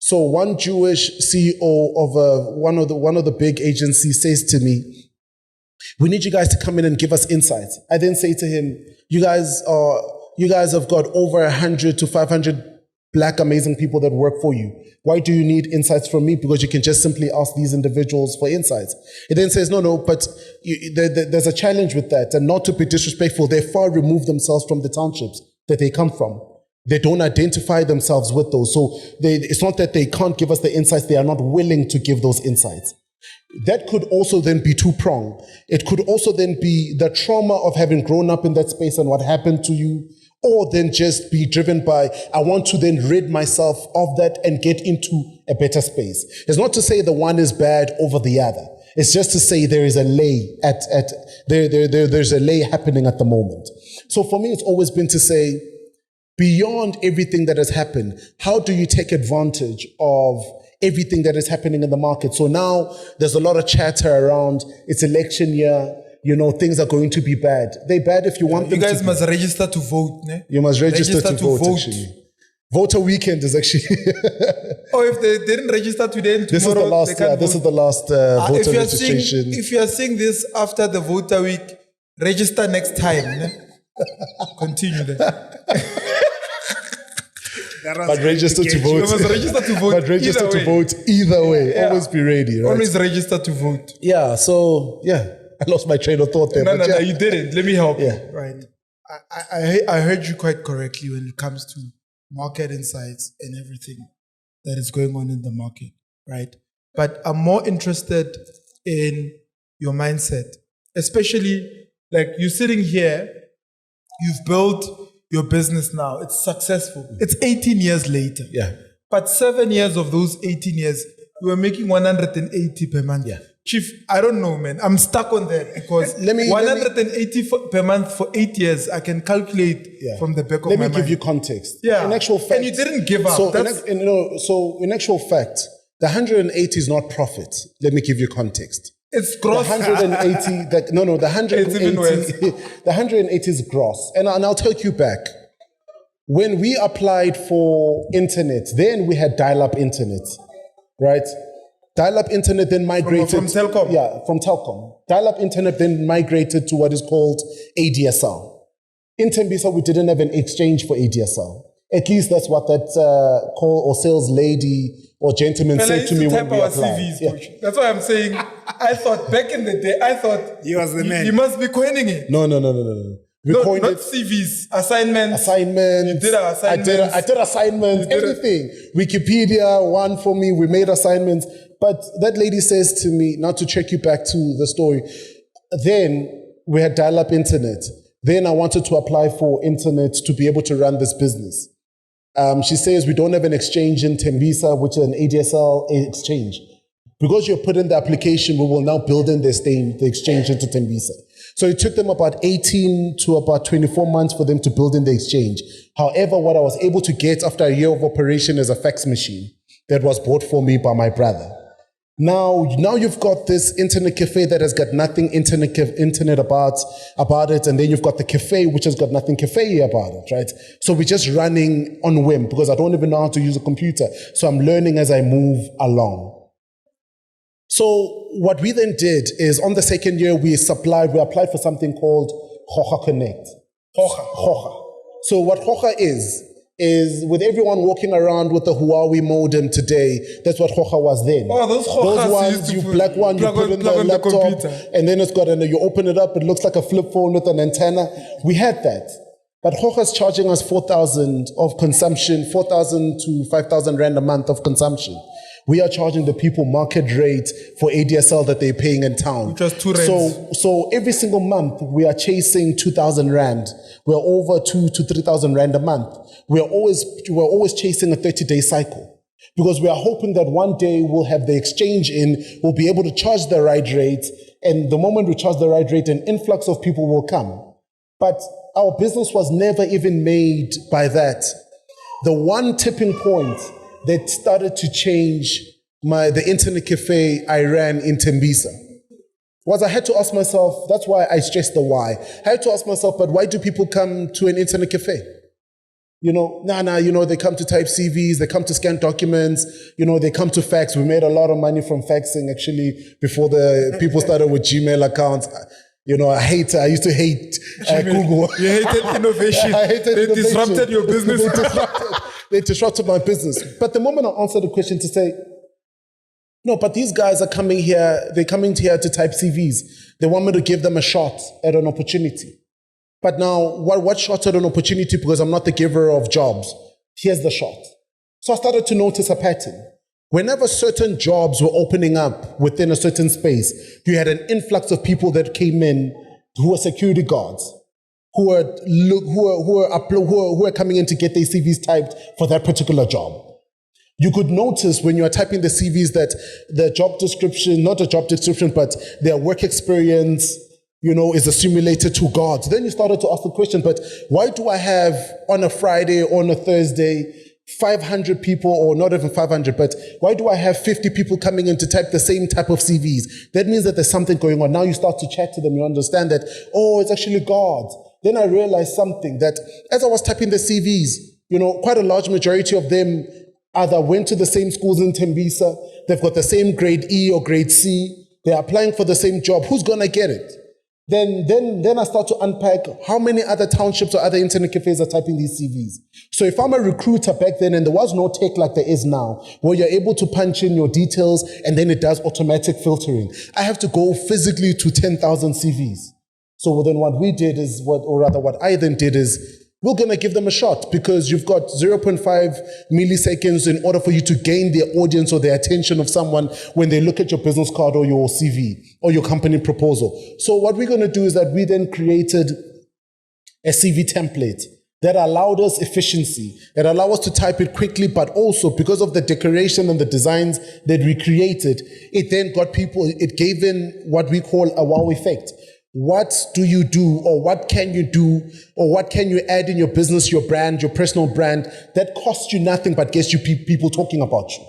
So one Jewish CEO of one of the big agencies says to me, "We need you guys to come in and give us insights." I then say to him, "You guys have got over 100 to 500 black amazing people that work for you. Why do you need insights from me? Because you can just simply ask these individuals for insights." He then says, no, but there's a challenge with that. And not to be disrespectful, they far remove themselves from the townships that they come from. They don't identify themselves with those. So it's not that they can't give us the insights, they are not willing to give those insights. That could also then be two-pronged. It could also then be the trauma of having grown up in that space and what happened to you, or then just be driven by, I want to then rid myself of that and get into a better space. It's not to say the one is bad over the other. It's just to say there is a lay there's a lay happening at the moment. So for me, it's always been to say, beyond everything that has happened, how do you take advantage of everything that is happening in the market? So now there's a lot of chatter around it's election year. Things are going to be bad. They're bad if you want them to be. You guys must register to vote, ne? You must register to vote, actually. Voter weekend is actually... Oh, if they didn't register today and this tomorrow, is the last voter registration. If you are seeing this after the voter week, register next time. Ne? Continue then. But register to vote. You must register to vote. But register to vote either way. Yeah. Always be ready, right? Always register to vote. Yeah, so, yeah. I lost my train of thought there. No, you didn't. Let me help you. Right. I heard you quite correctly when it comes to market insights and everything that is going on in the market, right? But I'm more interested in your mindset, especially like you're sitting here, you've built your business now, it's successful. It's 18 years later. Yeah. But 7 years of those 18 years, you were making 180 per month. Yeah. Chief, I don't know, man. I'm stuck on that because 180 per month for 8 years, I can calculate from the back of my mind. Let me give you context. Yeah. In actual fact, and you didn't give up. So in actual fact, the 180 is not profit. Let me give you context. It's gross. The 180. The 180. The 180 is gross, and I'll take you back. When we applied for internet, then we had dial-up internet, right? Dial-up internet then migrated... From Telkom? Yeah, from Telkom. Dial-up internet then migrated to what is called ADSL. In Tembisa, we didn't have an exchange for ADSL. At least that's what that call or sales lady or gentleman said to me when we applied. CVs, That's why I'm saying, I thought back in the day, he was the man. You must be coining it. No. We coined not it. CVs, assignments. You did our assignments. I did assignments, everything. Wikipedia, one for me, we made assignments. But that lady says to me, not to check you back to the story, then we had dial-up internet. Then I wanted to apply for internet to be able to run this business. She says we don't have an exchange in Tembisa, which is an ADSL exchange. Because you put in the application, we will now build in the exchange into Tembisa. So it took them about 18 to about 24 months for them to build in the exchange. However, what I was able to get after a year of operation is a fax machine that was bought for me by my brother. Now you've got this internet cafe that has got nothing internet about it, and then you've got the cafe which has got nothing cafe about it, right? So we're just running on whim because I don't even know how to use a computer. So I'm learning as I move along. So what we then did is on the second year we applied for something called Hocha Connect. Hocha. So what Hocha is with everyone walking around with the Huawei modem today, that's what Hocha was then. Oh, those ones, you plug one, you put in the laptop, and then it's got you open it up, it looks like a flip phone with an antenna. We had that. But Hocha's charging us 4,000 of consumption, 4,000 to 5,000 Rand a month of consumption. We are charging the people market rate for ADSL that they're paying in town. Just 2 rands. So every single month we are chasing 2,000 Rand. We're over 2,000 to 3,000 Rand a month. We're always chasing a 30-day cycle because we are hoping that one day we'll have the exchange in, we'll be able to charge the right rate, and the moment we charge the right rate, an influx of people will come. But our business was never even made by that. The one tipping point that started to change the internet cafe I ran in Tembisa was I had to ask myself, that's why I stressed the why. I had to ask myself, but why do people come to an internet cafe? They come to type CVs, they come to scan documents, they come to fax. We made a lot of money from faxing actually before the people started with Gmail accounts. I used to hate Google. You hated innovation. I hated they innovation. Disrupted your business. They disrupted my business. But the moment I answered the question to say, no, but these guys are coming here, they're coming here to type CVs. They want me to give them a shot at an opportunity. But now, what shot at an opportunity? Because I'm not the giver of jobs. Here's the shot. So I started to notice a pattern. Whenever certain jobs were opening up within a certain space, you had an influx of people that came in who were security guards, who were coming in to get their CVs typed for that particular job. You could notice when you are typing the CVs that the job description, not a job description, but their work experience, is assimilated to guards. Then you started to ask the question, but why do I have on a Friday or on a Thursday 500 people, or not even 500, but why do I have 50 people coming in to type the same type of CVs? That means that there's something going on. Now you start to chat to them, you understand that, it's actually guards. Then I realized something, that as I was typing the CVs, quite a large majority of them either went to the same schools in Tembisa, they've got the same grade E or grade C, they're applying for the same job. Who's going to get it? Then I start to unpack how many other townships or other internet cafes are typing these CVs. So if I'm a recruiter back then, and there was no tech like there is now, where you're able to punch in your details and then it does automatic filtering, I have to go physically to 10,000 CVs. So then what I then did is, we're going to give them a shot, because you've got 0.5 milliseconds in order for you to gain their audience or the attention of someone when they look at your business card or your CV or your company proposal. So what we're going to do is that we then created a CV template that allowed us efficiency, that allowed us to type it quickly, but also because of the decoration and the designs that we created, it then got people, it gave in what we call a wow effect. What do you do, or what can you do, or what can you add in your business, your brand, your personal brand, that costs you nothing but gets you people talking about you?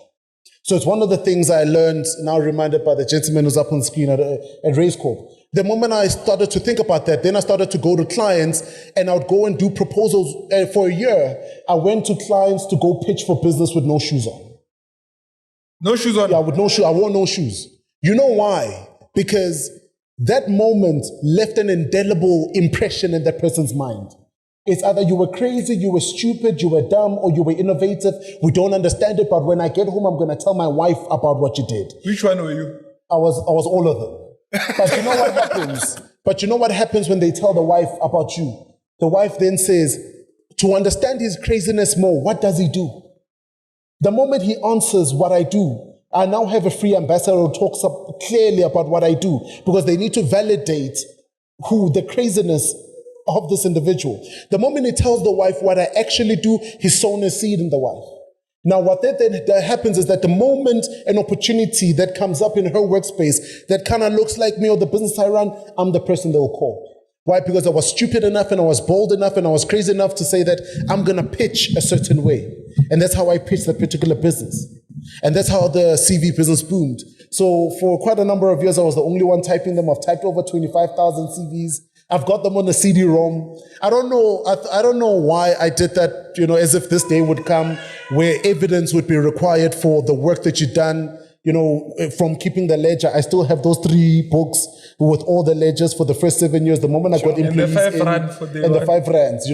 So it's one of the things I learned, now reminded by the gentleman who's up on the screen at Race Corp. The moment I started to think about that, then I started to go to clients, and I would go and do proposals. For a year, I went to clients to go pitch for business with no shoes on. No shoes on? Yeah, with no shoes. I wore no shoes. You know why? Because that moment left an indelible impression in that person's mind. It's either you were crazy, you were stupid, you were dumb, or you were innovative. We don't understand it, but when I get home, I'm going to tell my wife about what you did. Which one were you? I was all of them. But you know what happens? But you know what happens when they tell the wife about you? The wife then says, to understand his craziness more, what does he do? The moment he answers what I do, I now have a free ambassador who talks up clearly about what I do, because they need to validate the craziness of this individual. The moment he tells the wife what I actually do, he's sown a seed in the wife. Now, what that happens is that the moment an opportunity that comes up in her workspace that kind of looks like me or the business I run, I'm the person they will call. Why? Because I was stupid enough and I was bold enough and I was crazy enough to say that I'm going to pitch a certain way. And that's how I pitched that particular business. And that's how the CV business boomed. So for quite a number of years, I was the only one typing them. I've typed over 25,000 CVs. I've got them on the CD-ROM. I don't know why I did that, as if this day would come where evidence would be required for the work that you've done, from keeping the ledger. I still have those 3 books with all the ledgers for the first 7 years. The moment I got employees and the 5 rand for the and the 5 rands,